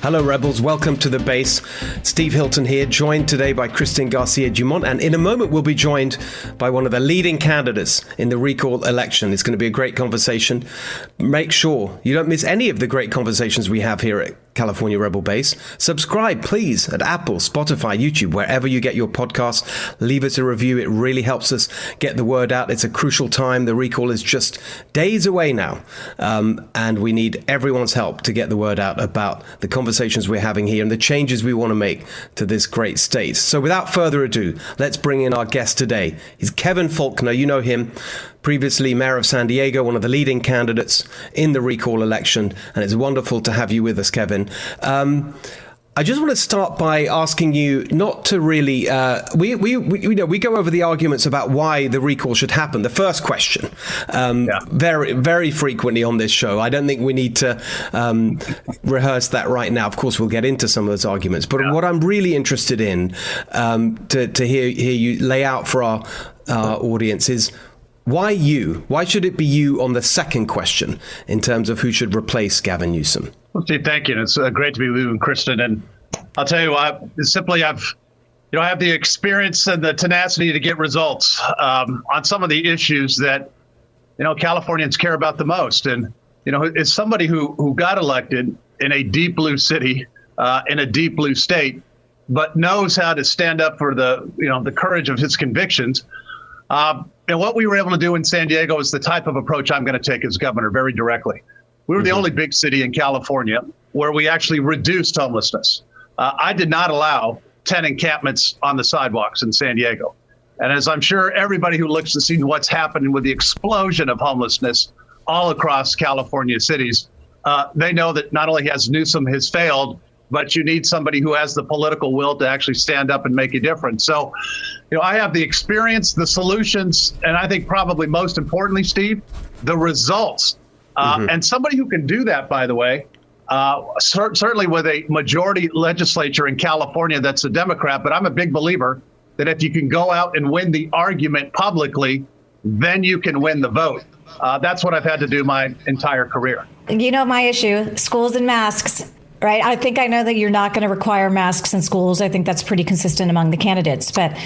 Hello, Rebels. Welcome to the base. Steve Hilton here, joined today by Kristen Garcia-Dumont. And in a moment, we'll be joined by one of the leading candidates in the recall election. It's going to be a great conversation. Make sure you don't miss any of the great conversations we have here at California Rebel Base. Subscribe, please, at Apple, Spotify, YouTube, wherever you get your podcasts. Leave us a review. It really helps us get the word out. It's a crucial time. The recall is just days away now. And we need everyone's help to get the word out about the conversations we're having here and the changes we want to make to this great state. So without further ado, let's bring in our guest today. He's Kevin Faulconer. You know him. Previously mayor of San Diego, one of the leading candidates in the recall election. And it's wonderful to have you with us, Kevin. I just want to start by asking you not to really, we go over the arguments about why the recall should happen. The first question, very, very frequently on this show. I don't think we need to rehearse that right now. Of course, we'll get into some of those arguments. But what I'm really interested in to hear you lay out for our audience is, why you? Why should it be you on the second question in terms of who should replace Gavin Newsom? Well, Steve, thank you. It's great to be with you and Kristen. And I'll tell you, I have the experience and the tenacity to get results on some of the issues that, Californians care about the most. And, as somebody who got elected in a deep blue city, in a deep blue state, but knows how to stand up for the courage of his convictions. And what we were able to do in San Diego is the type of approach I'm going to take as governor, very directly. We were the only big city in California where we actually reduced homelessness. I did not allow 10 encampments on the sidewalks in San Diego. And as I'm sure everybody who looks to see what's happening with the explosion of homelessness all across California cities, they know that not only has Newsom has failed, but you need somebody who has the political will to actually stand up and make a difference. So, I have the experience, the solutions, and I think probably most importantly, Steve, the results. And somebody who can do that, by the way, certainly with a majority legislature in California that's a Democrat, but I'm a big believer that if you can go out and win the argument publicly, then you can win the vote. That's what I've had to do my entire career. My issue, schools and masks. Right. I think I know that you're not going to require masks in schools. I think that's pretty consistent among the candidates. But,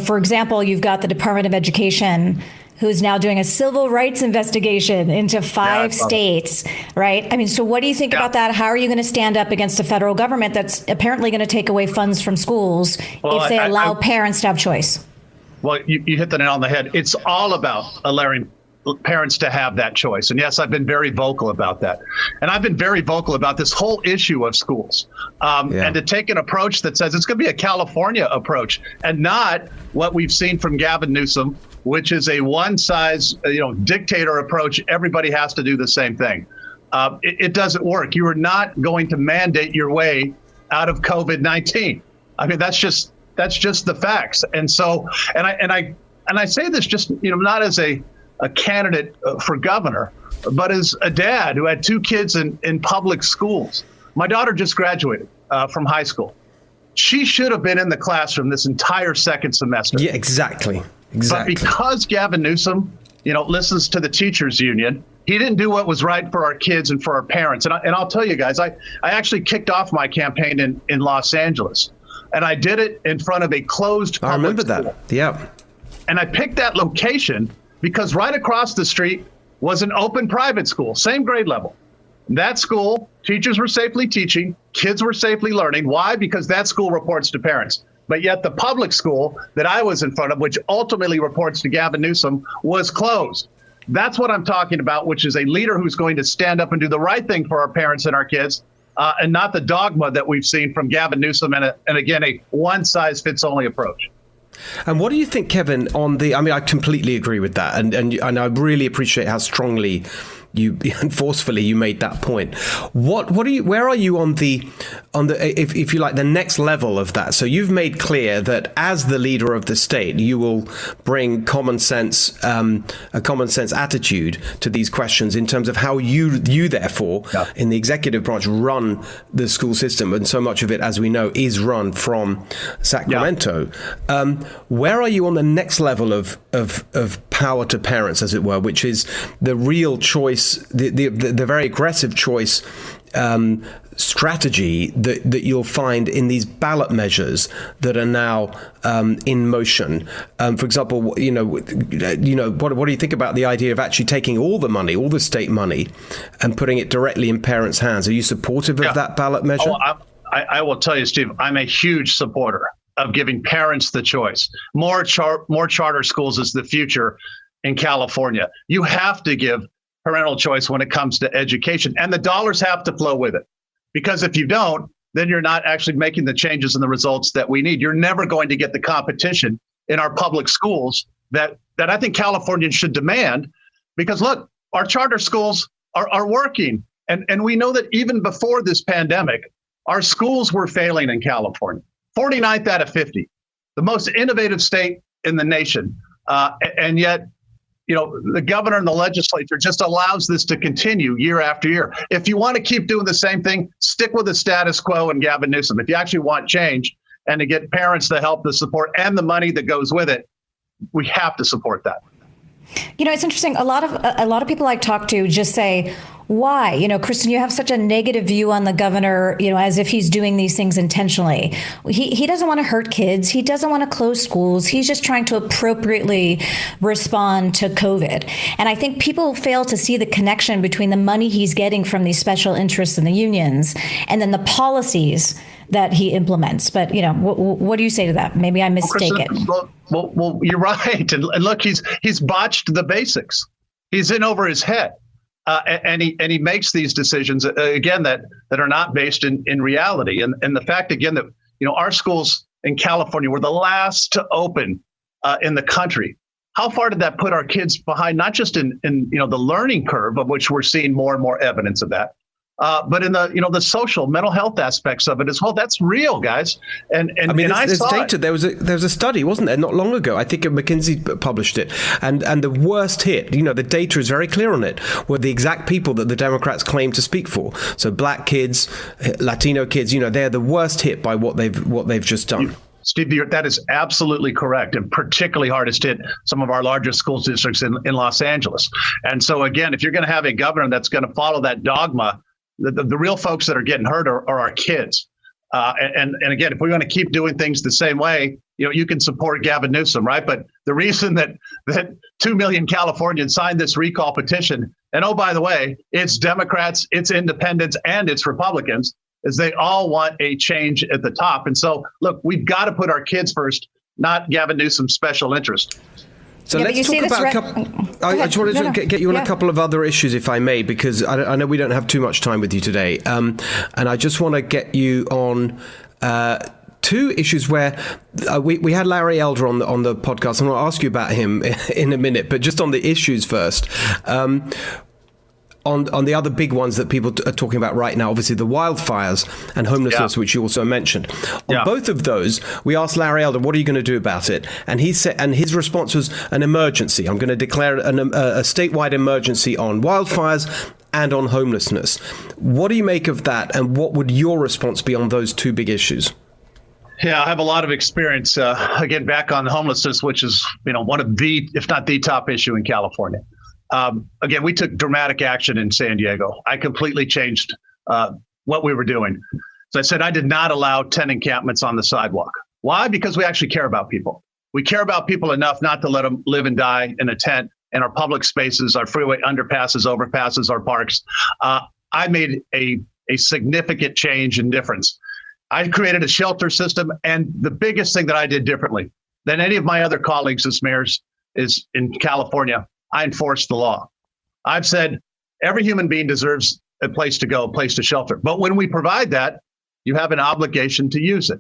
for example, you've got the Department of Education, who's now doing a civil rights investigation into 5 states. Right. I mean, so what do you think about that? How are you going to stand up against a federal government that's apparently going to take away funds from schools if they allow parents to have choice? Well, you hit the nail on the head. It's all about allowing parents to have that choice. And yes, I've been very vocal about that. And I've been very vocal about this whole issue of schools and to take an approach that says it's going to be a California approach and not what we've seen from Gavin Newsom, which is a one size, dictator approach. Everybody has to do the same thing. It doesn't work. You are not going to mandate your way out of COVID-19. I mean, that's just the facts. And so, and I say this just, not as a candidate for governor, but as a dad who had 2 kids in public schools. My daughter just graduated from high school. She should have been in the classroom this entire second semester. Yeah, exactly. But because Gavin Newsom, listens to the teachers union, he didn't do what was right for our kids and for our parents. And I'll tell you guys, I actually kicked off my campaign in Los Angeles, and I did it in front of a closed public I remember school. that. Yeah. And I picked that location because right across the street was an open private school, same grade level. That school, teachers were safely teaching, kids were safely learning. Why? Because that school reports to parents. But yet the public school that I was in front of, which ultimately reports to Gavin Newsom, was closed. That's what I'm talking about, which is a leader who's going to stand up and do the right thing for our parents and our kids, and not the dogma that we've seen from Gavin Newsom and again, a one-size-fits-only approach. And what do you think, Kevin, I completely agree with that. And I really appreciate how strongly and forcefully you made that point. Where are you on the if you like the next level of that? So you've made clear that as the leader of the state, you will bring a common sense attitude to these questions in terms of how you therefore in the executive branch run the school system, and so much of it, as we know, is run from Sacramento. Where are you on the next level of power to parents, as it were, which is the real choice, the very aggressive choice strategy that you'll find in these ballot measures that are now in motion. For example, what do you think about the idea of actually taking all the money, all the state money, and putting it directly in parents' hands? Are you supportive of that ballot measure? I will tell you, Steve, I'm a huge supporter of giving parents the choice. More charter schools is the future in California. You have to give parental choice when it comes to education, and the dollars have to flow with it. Because if you don't, then you're not actually making the changes and the results that we need. You're never going to get the competition in our public schools that I think Californians should demand. Because look, our charter schools are working. And we know that even before this pandemic, our schools were failing in California. 49th out of 50, the most innovative state in the nation. And yet, the governor and the legislature just allows this to continue year after year. If you want to keep doing the same thing, stick with the status quo and Gavin Newsom. If you actually want change and to get parents the help, the support, and the money that goes with it, we have to support that. It's interesting. A lot of people I talk to just say, why? Kristen, you have such a negative view on the governor, as if he's doing these things intentionally. He doesn't want to hurt kids. He doesn't want to close schools. He's just trying to appropriately respond to COVID. And I think people fail to see the connection between the money he's getting from these special interests in the unions and then the policies that he implements. But, what do you say to that? Maybe I mistake it. Well, you're right. And look, he's botched the basics. He's in over his head. And he makes these decisions, again, that are not based in reality. And the fact, again, that, our schools in California were the last to open in the country. How far did that put our kids behind, not just in the learning curve, of which we're seeing more and more evidence of that, but in the social mental health aspects of it as well? That's real, guys. And I mean, there's data. There was a study, wasn't there, not long ago? I think McKinsey published it, and the worst hit. The data is very clear on it. Were the exact people that the Democrats claim to speak for. So black kids, Latino kids. They're the worst hit by what they've just done. Steve, that is absolutely correct, and particularly hardest hit some of our largest school districts in Los Angeles. And so, again, if you're going to have a governor that's going to follow that dogma, the real folks that are getting hurt are our kids. And again, if we're going to keep doing things the same way, you can support Gavin Newsom, right? But the reason that 2 million Californians signed this recall petition, and oh, by the way, it's Democrats, it's independents, and it's Republicans, is they all want a change at the top. And so, look, we've got to put our kids first, not Gavin Newsom's special interest. So let's talk about a couple. I just wanted to get you on a couple of other issues, if I may, because I know we don't have too much time with you today. And I just want to get you on two issues where we had Larry Elder on the podcast. I'm going to ask you about him in a minute, but just on the issues first. On the other big ones that people are talking about right now, obviously the wildfires and homelessness, which you also mentioned. On both of those, we asked Larry Elder, what are you going to do about it? And he said, and his response was an emergency. I'm going to declare a statewide emergency on wildfires and on homelessness. What do you make of that? And what would your response be on those two big issues? Yeah, I have a lot of experience, again, back on homelessness, which is, one of the, if not the top issue in California. Again, we took dramatic action in San Diego. I completely changed what we were doing. So I said I did not allow tent encampments on the sidewalk. Why? Because we actually care about people. We care about people enough not to let them live and die in a tent in our public spaces, our freeway underpasses, overpasses, our parks. I made a significant change and difference. I created a shelter system. And the biggest thing that I did differently than any of my other colleagues as mayors is in California, I enforce the law. I've said every human being deserves a place to go, a place to shelter. But when we provide that, you have an obligation to use it.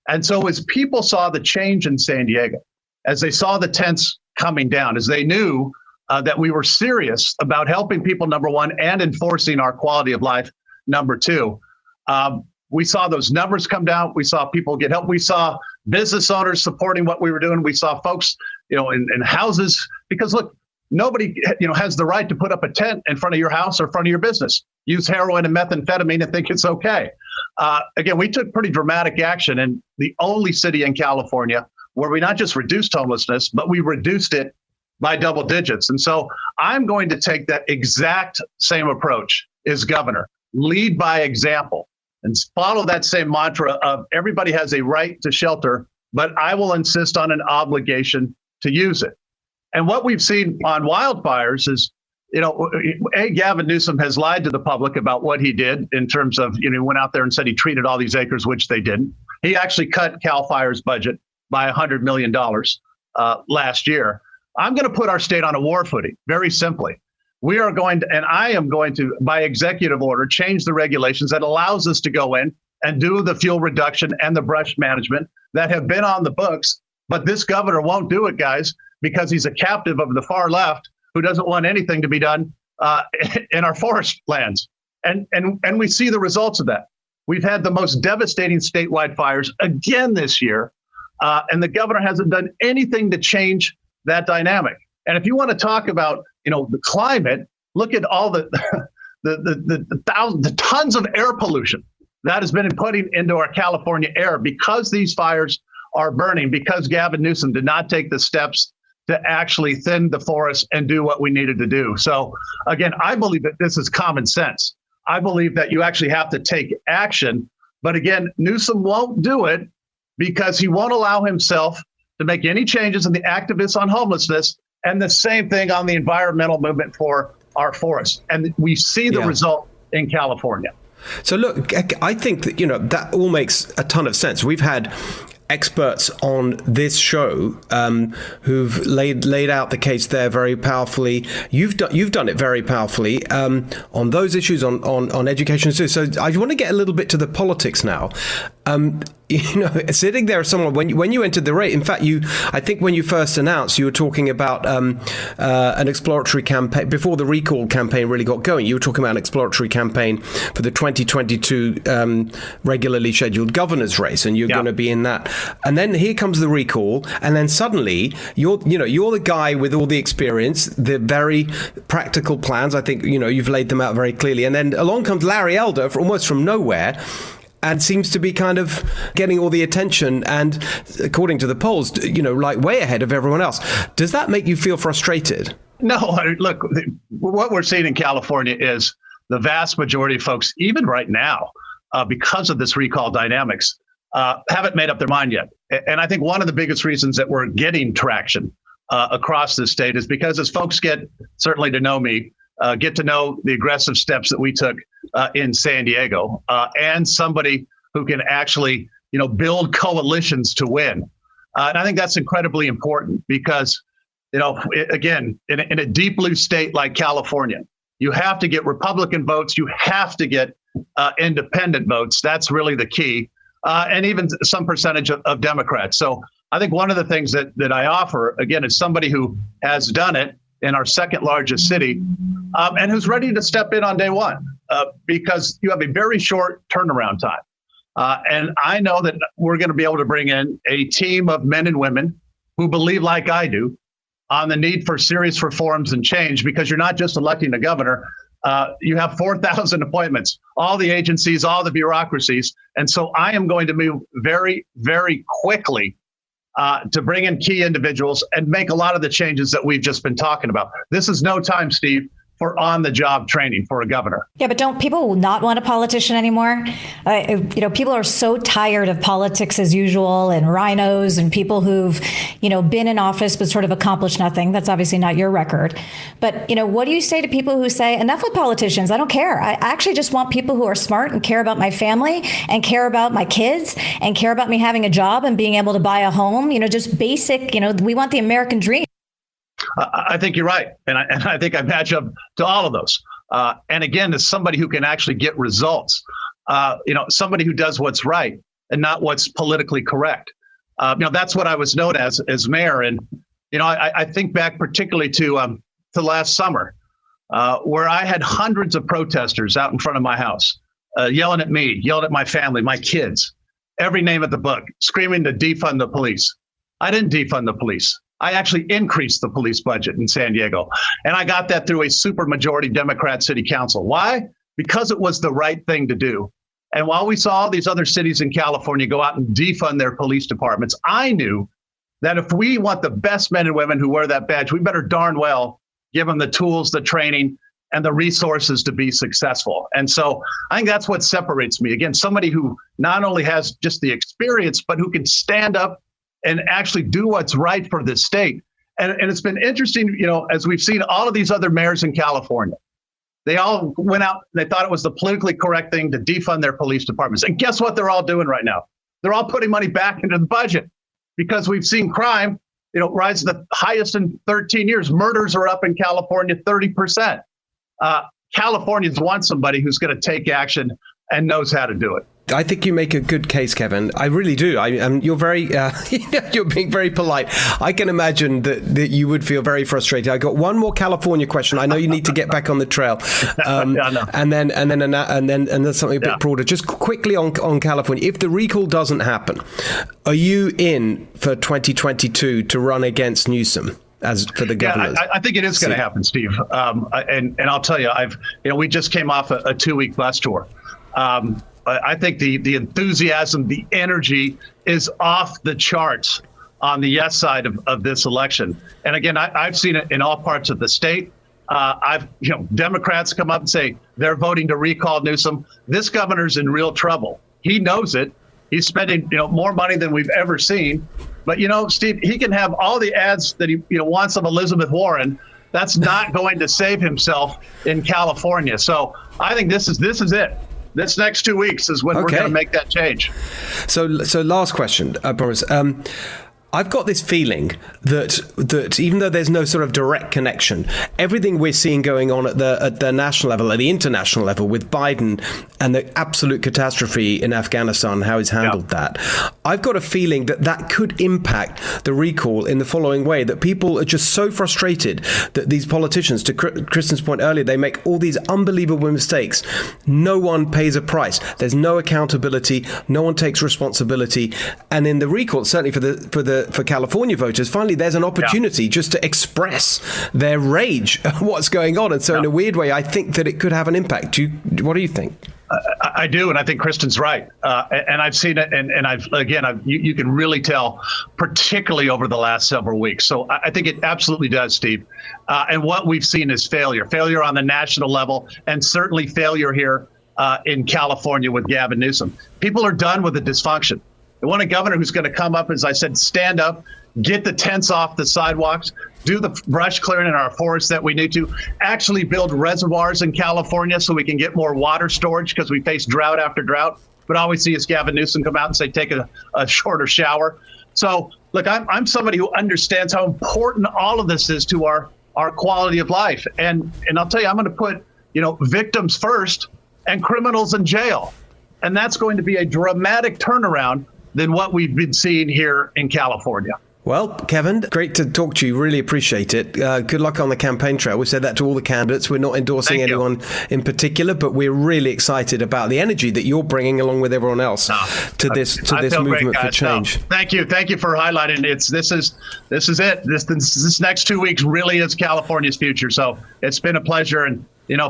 And so as people saw the change in San Diego, as they saw the tents coming down, as they knew that we were serious about helping people, number one, and enforcing our quality of life, number two, we saw those numbers come down. We saw people get help. We saw business owners supporting what we were doing. We saw folks, in houses, because look, nobody, has the right to put up a tent in front of your house or front of your business, use heroin and methamphetamine and think it's okay. Again, we took pretty dramatic action, and the only city in California where we not just reduced homelessness, but we reduced it by double digits. And so I'm going to take that exact same approach as governor, lead by example, and follow that same mantra of everybody has a right to shelter, but I will insist on an obligation to use it. And what we've seen on wildfires is, Gavin Newsom has lied to the public about what he did in terms of, he went out there and said he treated all these acres, which they didn't. He actually cut CAL FIRE's budget by $100 million last year. I'm going to put our state on a war footing, very simply. We are going to, and I am going to, by executive order, change the regulations that allows us to go in and do the fuel reduction and the brush management that have been on the books. But this governor won't do it, guys, because he's a captive of the far left who doesn't want anything to be done in our forest lands. And we see the results of that. We've had the most devastating statewide fires again this year, and the governor hasn't done anything to change that dynamic. And if you want to talk about, the climate, look at all the tons of air pollution that has been putting into our California air because these fires are burning, because Gavin Newsom did not take the steps to actually thin the forest and do what we needed to do. So again, I believe that this is common sense. I believe that you actually have to take action. But again, Newsom won't do it because he won't allow himself to make any changes in the activists on homelessness, and the same thing on the environmental movement for our forests. And we see the result in California. So look, I think that, that all makes a ton of sense. We've had experts on this show who've laid out the case there very powerfully. You've done it very powerfully on those issues, on education too. So I want to get a little bit to the politics now. Sitting there as someone when you entered the race, in fact, I think when you first announced, you were talking about an exploratory campaign before the recall campaign really got going. You were talking about an exploratory campaign for the 2022 regularly scheduled governor's race, and you're going to be in that. And then here comes the recall, and then suddenly you're the guy with all the experience, the very practical plans. I think you've laid them out very clearly. And then along comes Larry Elder, almost from nowhere, and seems to be kind of getting all the attention and, according to the polls, like way ahead of everyone else. Does that make you feel frustrated? No, look, what we're seeing in California is the vast majority of folks, even right now, because of this recall dynamics, haven't made up their mind yet. And I think one of the biggest reasons that we're getting traction across the state is because as folks get certainly to know me, get to know the aggressive steps that we took in San Diego, and somebody who can actually, build coalitions to win. And I think that's incredibly important because, again, in a deep blue state like California, you have to get Republican votes. You have to get independent votes. That's really the key. And even some percentage of Democrats. So I think one of the things that I offer, again, is somebody who has done it in our second largest city, and who's ready to step in on day one, because you have a very short turnaround time. And I know that we're going to be able to bring in a team of men and women who believe, like I do, on the need for serious reforms and change, because you're not just electing a governor. You have 4,000 appointments, all the agencies, all the bureaucracies. And so I am going to move very, very quickly to bring in key individuals and make a lot of the changes that we've just been talking about. This is no time, Steve, for on-the-job training for a governor. Yeah, but don't people not want a politician anymore? People are so tired of politics as usual and rhinos and people who've, been in office but sort of accomplished nothing. That's obviously not your record. But, what do you say to people who say, enough with politicians? I don't care. I actually just want people who are smart and care about my family and care about my kids and care about me having a job and being able to buy a home, just basic, we want the American dream. I think you're right. And I think I match up to all of those. And again, as somebody who can actually get results, somebody who does what's right and not what's politically correct. That's what I was known as mayor. And, I think back particularly to last summer, where I had hundreds of protesters out in front of my house, yelling at me, yelling at my family, my kids, every name of the book, screaming to defund the police. I didn't defund the police. I actually increased the police budget in San Diego. And I got that through a supermajority Democrat city council. Why? Because it was the right thing to do. And while we saw all these other cities in California go out and defund their police departments, I knew that if we want the best men and women who wear that badge, we better darn well give them the tools, the training, and the resources to be successful. And so I think that's what separates me. Again, somebody who not only has just the experience, but who can stand up and actually do what's right for this state. And it's been interesting, as we've seen all of these other mayors in California, they all went out, they thought it was the politically correct thing to defund their police departments. And guess what they're all doing right now? They're all putting money back into the budget because we've seen crime, rise to the highest in 13 years. Murders are up in California 30%. Californians want somebody who's going to take action and knows how to do it. I think you make a good case, Kevin. I really do. You're very, you're being very polite. I can imagine that you would feel very frustrated. I got one more California question. I know you need to get back on the trail, and then something a bit broader. Just quickly on California. If the recall doesn't happen, are you in for 2022 to run against Newsom? As for the governors? I think it is going to happen, Steve. And I'll tell you, we just came off a 2-week bus tour. I think the enthusiasm, the energy is off the charts on the yes side of this election. And again, I've seen it in all parts of the state. Democrats come up and say they're voting to recall Newsom. This governor's in real trouble. He knows it. He's spending more money than we've ever seen. But, Steve, he can have all the ads that he wants of Elizabeth Warren. That's not going to save himself in California. So I think this is it. This next 2 weeks is when we're going to make that change. So last question, I promise. I've got this feeling that even though there's no sort of direct connection, everything we're seeing going on at the national level, at the international level with Biden and the absolute catastrophe in Afghanistan, how he's handled that, I've got a feeling that could impact the recall in the following way, that people are just so frustrated that these politicians, to Kristen's point earlier, they make all these unbelievable mistakes. No one pays a price. There's no accountability. No one takes responsibility. And in the recall, certainly for California voters, finally there's an opportunity just to express their rage at what's going on. And so in a weird way, I think that it could have an impact. What do you think? I do, and I think Kristen's right. And I've seen it, and you can really tell, particularly over the last several weeks. So I think it absolutely does, Steve. And what we've seen is failure on the national level, and certainly failure here in California with Gavin Newsom. People are done with the dysfunction. They want a governor who's going to come up, as I said, stand up, get the tents off the sidewalks, do the brush clearing in our forests that we need to, actually build reservoirs in California so we can get more water storage because we face drought after drought. But all we see is Gavin Newsom come out and say, take a shorter shower. So, look, I'm somebody who understands how important all of this is to our quality of life. And I'll tell you, I'm going to put, victims first and criminals in jail. And that's going to be a dramatic turnaround than what we've been seeing here in California. Well, Kevin, great to talk to you. Really appreciate it. Good luck on the campaign trail. We said that to all the candidates. We're not endorsing anyone in particular, but we're really excited about the energy that you're bringing along with everyone else to this movement for change. Thank you for highlighting it. This is it. This next 2 weeks really is California's future. So it's been a pleasure. And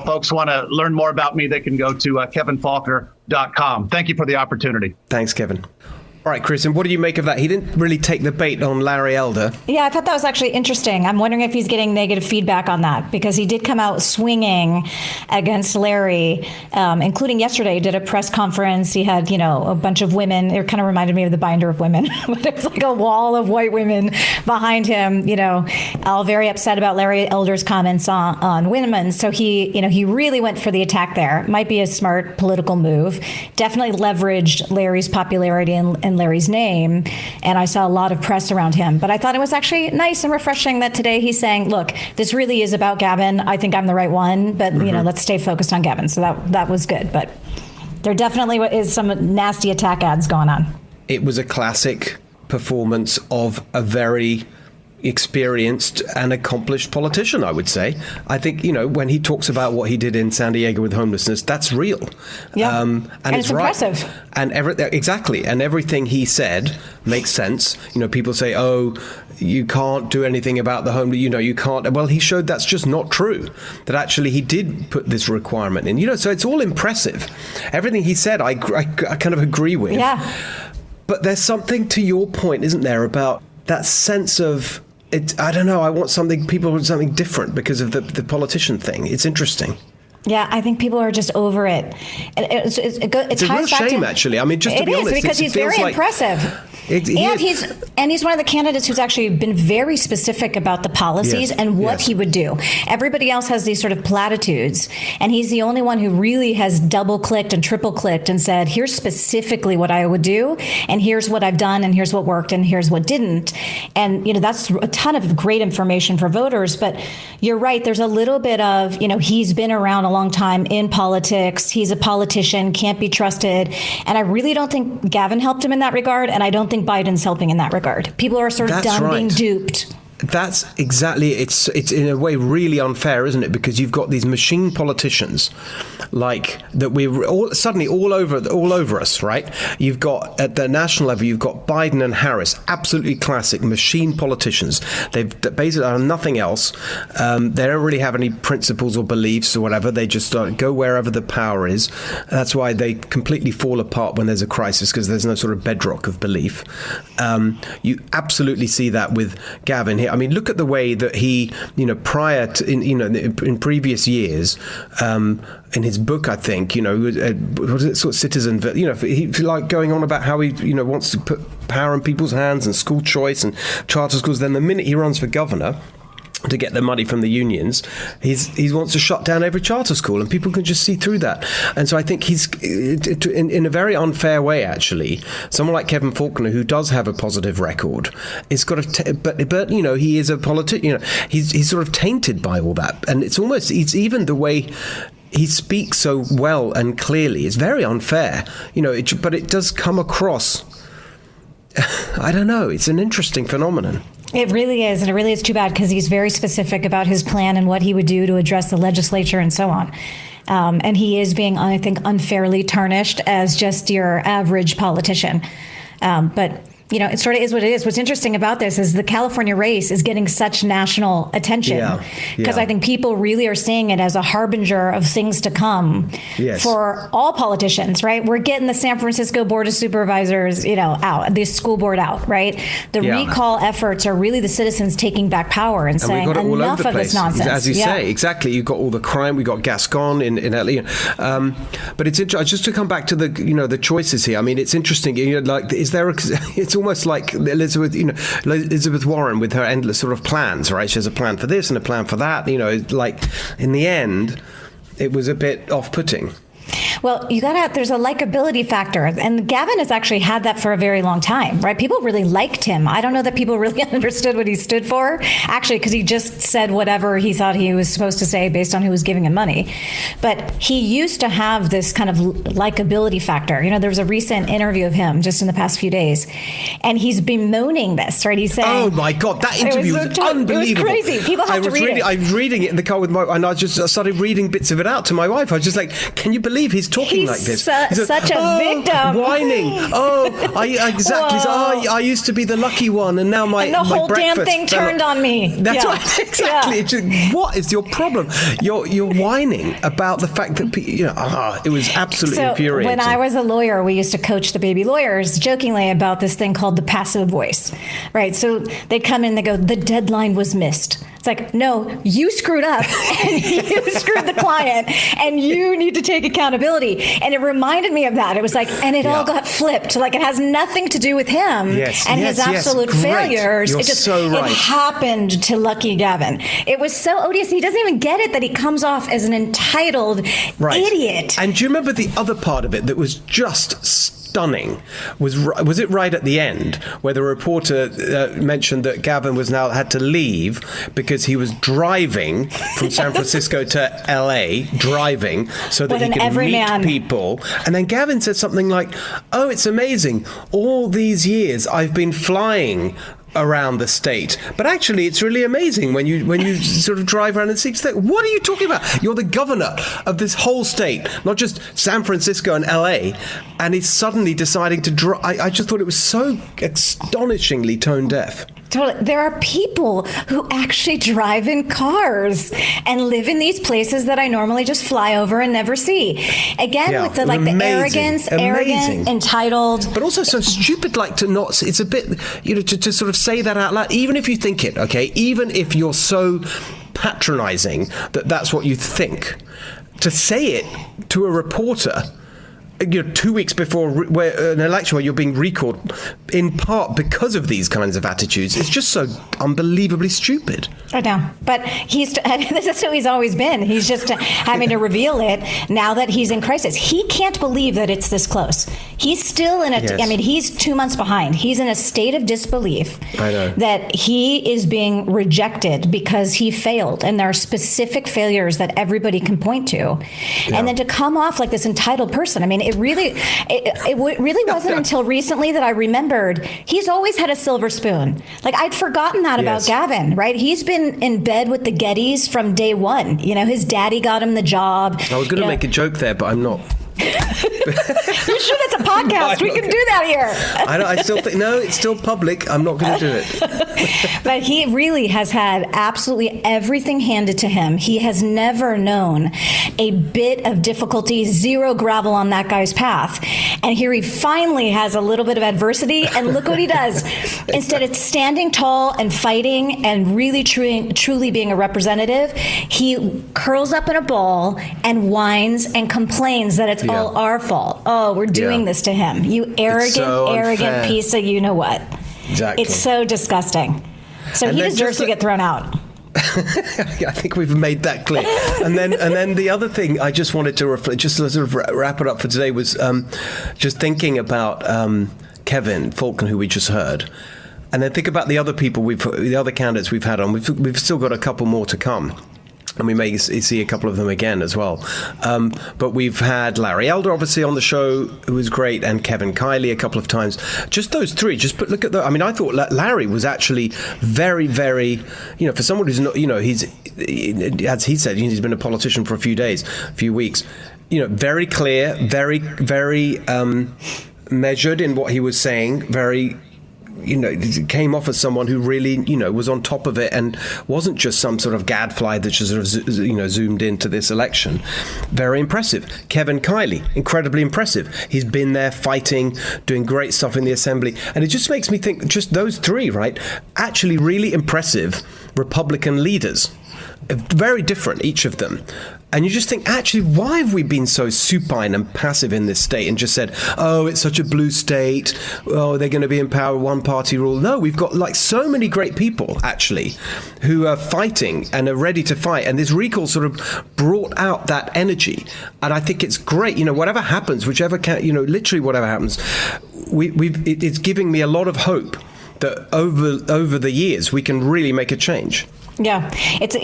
folks want to learn more about me, they can go to kevinfaulconer.com. Thank you for the opportunity. Thanks, Kevin. All right, Kristen, what do you make of that? He didn't really take the bait on Larry Elder. Yeah, I thought that was actually interesting. I'm wondering if he's getting negative feedback on that, because he did come out swinging against Larry, including yesterday. He did a press conference. He had, a bunch of women. It kind of reminded me of the Binder of Women, but it was like a wall of white women behind him, all very upset about Larry Elder's comments on women. So he really went for the attack there. Might be a smart political move. Definitely leveraged Larry's popularity and Larry's name, and I saw a lot of press around him. But I thought it was actually nice and refreshing that today he's saying, look, this really is about Gavin. I think I'm the right one, but let's stay focused on Gavin. So that was good. But there definitely is some nasty attack ads going on. It was a classic performance of a very experienced and accomplished politician, I would say. I think, when he talks about what he did in San Diego with homelessness, that's real. Yeah. And it's impressive. Right. And exactly. And everything he said makes sense. People say, oh, you can't do anything about the homeless. You can't. Well, he showed that's just not true, that actually he did put this requirement in. So it's all impressive. Everything he said, I kind of agree with. Yeah. But there's something to your point, isn't there, about that sense of it. I don't know. I want something. People want something different because of the politician thing. It's interesting. Yeah, I think people are just over it. It's a real shame, actually. I mean, just to be honest, because he's very impressive. And he's one of the candidates who's actually been very specific about the policies and what he would do. Everybody else has these sort of platitudes, and he's the only one who really has double-clicked and triple-clicked and said, here's specifically what I would do, and here's what I've done, and here's what worked, and here's what didn't. And, that's a ton of great information for voters, but you're right, there's a little bit of, he's been around a long time in politics, he's a politician, can't be trusted, and I really don't think Gavin helped him in that regard, and I don't think Biden's helping in that regard. People are sort of being duped. That's exactly, it's in a way really unfair, isn't it? Because you've got these machine politicians like that we're suddenly all over us, right? You've got at the national level, you've got Biden and Harris, absolutely classic machine politicians. They've basically done nothing else. They don't really have any principles or beliefs or whatever. They just go wherever the power is. That's why they completely fall apart when there's a crisis, because there's no sort of bedrock of belief. You absolutely see that with Gavin here. I mean, look at the way that he, prior to, in previous years, in his book, I think, what is it, sort of Citizen, he's like going on about how he, wants to put power in people's hands and school choice and charter schools. Then the minute he runs for governor to get the money from the unions, he wants to shut down every charter school, and people can just see through that. And so I think he's in a very unfair way, actually. Someone like Kevin Faulconer, who does have a positive record, is got but he is a politician. He's sort of tainted by all that, and it's even the way he speaks so well and clearly. It's very unfair, but it does come across. I don't know. It's an interesting phenomenon. It really is, and it really is too bad, because he's very specific about his plan and what he would do to address the legislature and so on. And he is being, I think, unfairly tarnished as just your average politician. But it sort of is what it is. What's interesting about this is the California race is getting such national attention because I think people really are seeing it as a harbinger of things to come for all politicians, right? We're getting the San Francisco Board of Supervisors, out, the school board out, right? The recall efforts are really the citizens taking back power and saying enough of this nonsense. As you say, exactly. You've got all the crime. We've got Gascon in LA. But it's interesting. Just to come back to the choices here. I mean, it's interesting. It's almost like Elizabeth Warren with her endless sort of plans, right? She has a plan for this and a plan for that. Like in the end, it was a bit off-putting. Well, there's a likability factor, and Gavin has actually had that for a very long time, right? People really liked him. I don't know that people really understood what he stood for, actually, because he just said whatever he thought he was supposed to say based on who was giving him money. But he used to have this kind of likability factor. There was a recent interview of him just in the past few days, and he's bemoaning this, right? He's saying, "Oh my God, that interview was unbelievable. It was crazy. People have to read it." I was reading it in the car with and I started reading bits of it out to my wife. I was just like, "Can you believe he's talking like this?" He's such a victim. Whining. Exactly. So, I used to be the lucky one, and now my whole breakfast damn thing turned on me. That's right. Exactly. Yeah. What is your problem? You're whining about the fact that it was absolutely infuriating. When I was a lawyer, we used to coach the baby lawyers jokingly about this thing called the passive voice, right? So they'd come in, they go, "The deadline was missed." It's like, no, you screwed up and you screwed the client and you need to take accountability. And it reminded me of that. It was like, and it all got flipped. Like it has nothing to do with him and his absolute failures. You're so right. It happened to Lucky Gavin. It was so odious. He doesn't even get it that he comes off as an entitled idiot. And do you remember the other part of it that was just stunning? Was it right at the end where the reporter mentioned that Gavin had to leave because he was driving from San Francisco to LA, so that he could meet people. And then Gavin said something like, "Oh, it's amazing. All these years I've been flying around the state, but actually it's really amazing when you sort of drive around and see state. What are you talking about? You're the governor of this whole state, not just San Francisco and LA, and he's suddenly deciding to drive." I just thought it was so astonishingly tone deaf. Totally. There are people who actually drive in cars and live in these places that I normally just fly over and never see. Again, with the arrogance, arrogant, entitled. But also so stupid, like to not, it's a bit, to sort of say that out loud, even if you think it, okay? Even if you're so patronizing that that's what you think, to say it to a reporter 2 weeks before an election where you're being recalled, in part because of these kinds of attitudes, it's just so unbelievably stupid. I know, but this is who he's always been. He's just having to reveal it now that he's in crisis. He can't believe that it's this close. He's still in he's 2 months behind. He's in a state of disbelief that he is being rejected because he failed. And there are specific failures that everybody can point to. Yeah. And then to come off like this entitled person, I mean, it really wasn't until recently that I remembered he's always had a silver spoon. Like, I'd forgotten that about Gavin, right? He's been in bed with the Gettys from day one. His daddy got him the job. I was going to make a joke there, but I'm not. You should. It's a podcast. We can do that here. I still think, no, it's still public. I'm not going to do it. But he really has had absolutely everything handed to him. He has never known a bit of difficulty, zero gravel on that guy's path. And here he finally has a little bit of adversity. And look what he does. Instead of standing tall and fighting and really truly being a representative, he curls up in a ball and whines and complains that it's all our fault. Oh, we're doing this to him. You arrogant piece of you-know-what. Exactly. It's so disgusting. So he deserves to get thrown out. I think we've made that clear. And then the other thing I just wanted to reflect, just to sort of wrap it up for today, was just thinking about Kevin Faulconer, who we just heard. And then think about the other people the other candidates we've had on. We've still got a couple more to come. And we may see a couple of them again as well. But we've had Larry Elder, obviously, on the show, who was great, and Kevin Kiley a couple of times. Just those three. Look at I mean, I thought Larry was actually very, very, for someone who's not, he's, as he said, he's been a politician for a few weeks. Very clear, very, very measured in what he was saying, very... came off as someone who really, was on top of it and wasn't just some sort of gadfly that just sort of, zoomed into this election. Very impressive. Kevin Kiley, incredibly impressive. He's been there fighting, doing great stuff in the assembly. And it just makes me think, just those three, right? Actually really impressive Republican leaders. Very different, each of them. And you just think, actually, why have we been so supine and passive in this state and just said, oh, it's such a blue state, oh, they're going to be in power, one-party rule. No, we've got so many great people, actually, who are fighting and are ready to fight. And this recall sort of brought out that energy. And I think it's great. Whatever happens, literally whatever happens, it's giving me a lot of hope that over the years we can really make a change. Yeah, it's,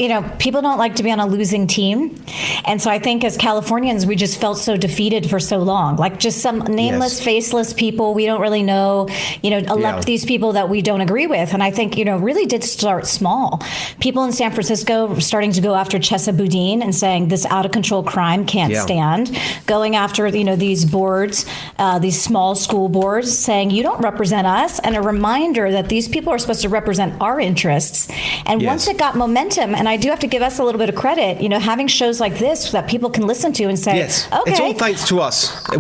people don't like to be on a losing team. And so I think as Californians, we just felt so defeated for so long, like just some nameless, faceless people we don't really know, elect these people that we don't agree with. And I think, really did start small. People in San Francisco starting to go after Chesa Boudin and saying this out of control crime can't stand, going after, these boards, these small school boards, saying you don't represent us. And a reminder that these people are supposed to represent our interests. And once it got momentum, and I do have to give us a little bit of credit, having shows like this that people can listen to and say, okay. It's all thanks to us. The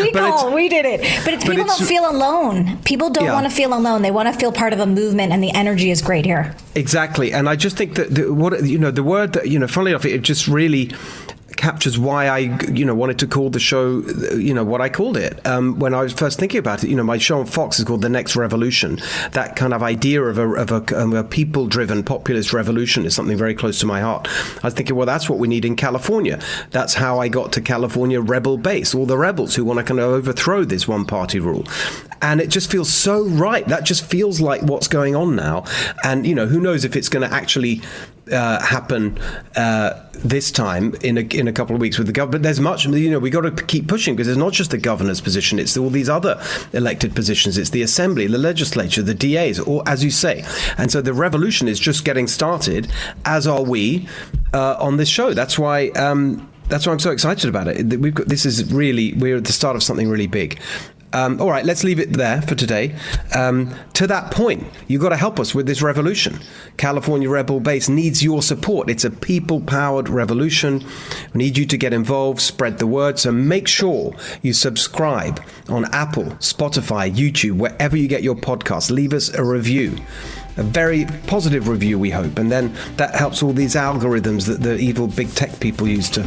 recall, we did it. But people don't feel alone. People don't want to feel alone. They want to feel part of a movement, and the energy is great here. Exactly. And I just think that the word that, funnily enough, it just really captures why I, wanted to call the show, what I called it. When I was first thinking about it, my show on Fox is called The Next Revolution. That kind of idea of a people-driven populist revolution is something very close to my heart. I was thinking, well, that's what we need in California. That's how I got to California Rebel Base, all the rebels who want to kind of overthrow this one-party rule. And it just feels so right. That just feels like what's going on now. And, who knows if it's going to actually happen this time in a couple of weeks with the government. But there's much, we got to keep pushing, because it's not just the governor's position, it's all these other elected positions. It's the assembly, the legislature, the DAs, or as you say. And so the revolution is just getting started, as are we on this show. That's why I'm so excited about it. We're at the start of something really big. All right, let's leave it there for today. To that point, you've got to help us with this revolution. California Rebel Base needs your support. It's a people-powered revolution. We need you to get involved, spread the word. So make sure you subscribe on Apple, Spotify, YouTube, wherever you get your podcasts. Leave us a review. A very positive review, we hope. And then that helps all these algorithms that the evil big tech people use to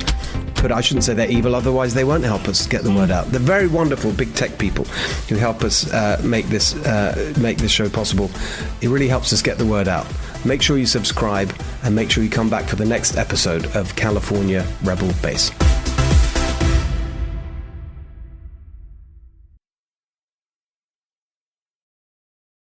put. I shouldn't say they're evil, otherwise they won't help us get the word out. The very wonderful big tech people who help us make this show possible. It really helps us get the word out. Make sure you subscribe and make sure you come back for the next episode of California Rebel Base.